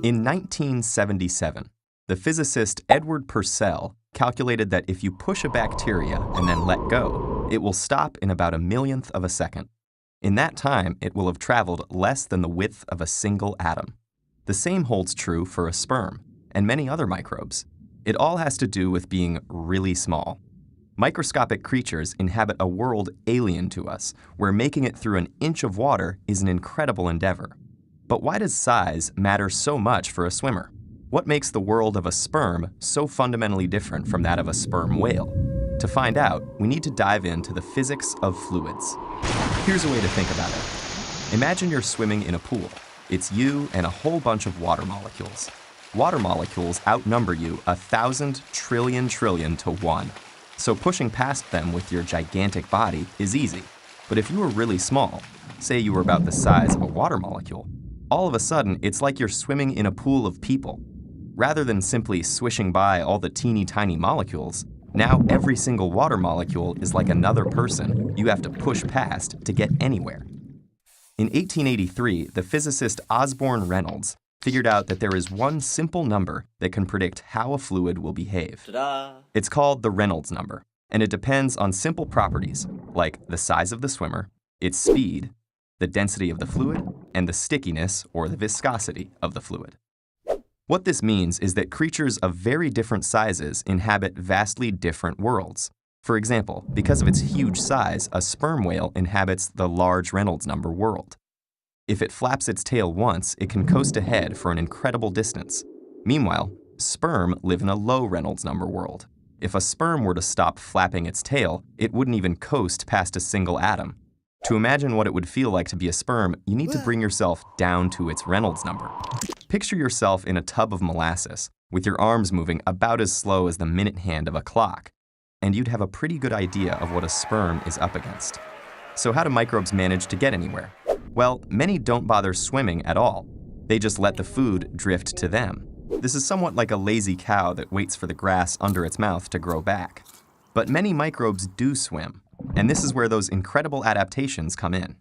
In 1977, the physicist Edward Purcell calculated that if you push a bacteria and then let go, it will stop in about a millionth of a second. In that time, it will have traveled less than the width of a single atom. The same holds true for a sperm and many other microbes. It all has to do with being really small. Microscopic creatures inhabit a world alien to us, where making it through an inch of water is an incredible endeavor. But why does size matter so much for a swimmer? What makes the world of a sperm so fundamentally different from that of a sperm whale? To find out, we need to dive into the physics of fluids. Here's a way to think about it. Imagine you're swimming in a pool. It's you and a whole bunch of water molecules. Water molecules outnumber you 1,000 trillion to 1. So pushing past them with your gigantic body is easy. But if you were really small, say you were about the size of a water molecule, all of a sudden it's like you're swimming in a pool of people. Rather than simply swishing by all the teeny tiny molecules, now every single water molecule is like another person you have to push past to get anywhere. In 1883, the physicist Osborne Reynolds figured out that there is one simple number that can predict how a fluid will behave. Ta-da! It's called the Reynolds number, and it depends on simple properties like the size of the swimmer, its speed, the density of the fluid, and the stickiness or the viscosity of the fluid. What this means is that creatures of very different sizes inhabit vastly different worlds. For example, because of its huge size, a sperm whale inhabits the large Reynolds number world. If it flaps its tail once, it can coast ahead for an incredible distance. Meanwhile, sperm live in a low Reynolds number world. If a sperm were to stop flapping its tail, it wouldn't even coast past a single atom. To imagine what it would feel like to be a sperm, you need to bring yourself down to its Reynolds number. Picture yourself in a tub of molasses, with your arms moving about as slow as the minute hand of a clock, and you'd have a pretty good idea of what a sperm is up against. So how do microbes manage to get anywhere? Well, many don't bother swimming at all. They just let the food drift to them. This is somewhat like a lazy cow that waits for the grass under its mouth to grow back. But many microbes do swim, and this is where those incredible adaptations come in.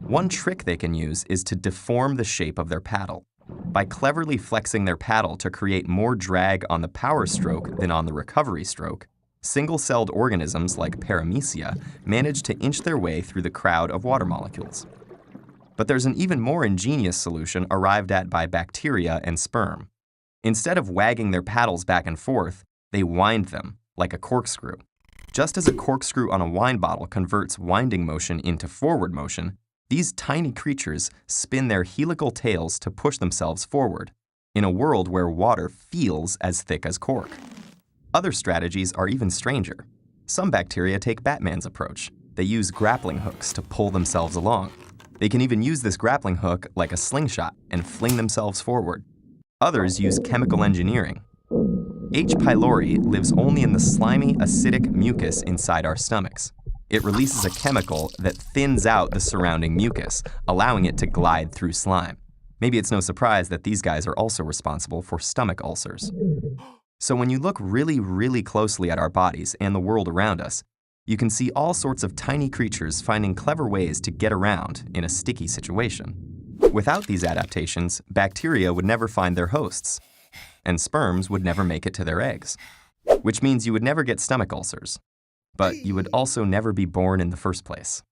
One trick they can use is to deform the shape of their paddle. By cleverly flexing their paddle to create more drag on the power stroke than on the recovery stroke, single-celled organisms like paramecia manage to inch their way through the crowd of water molecules. But there's an even more ingenious solution arrived at by bacteria and sperm. Instead of wagging their paddles back and forth, they wind them like a corkscrew. Just as a corkscrew on a wine bottle converts winding motion into forward motion, these tiny creatures spin their helical tails to push themselves forward, in a world where water feels as thick as cork. Other strategies are even stranger. Some bacteria take Batman's approach. They use grappling hooks to pull themselves along. They can even use this grappling hook like a slingshot and fling themselves forward. Others use chemical engineering. H. pylori lives only in the slimy, acidic mucus inside our stomachs. It releases a chemical that thins out the surrounding mucus, allowing it to glide through slime. Maybe it's no surprise that these guys are also responsible for stomach ulcers. So when you look really closely at our bodies and the world around us, you can see all sorts of tiny creatures finding clever ways to get around in a sticky situation. Without these adaptations, bacteria would never find their hosts, and sperms would never make it to their eggs, which means you would never get stomach ulcers, but you would also never be born in the first place.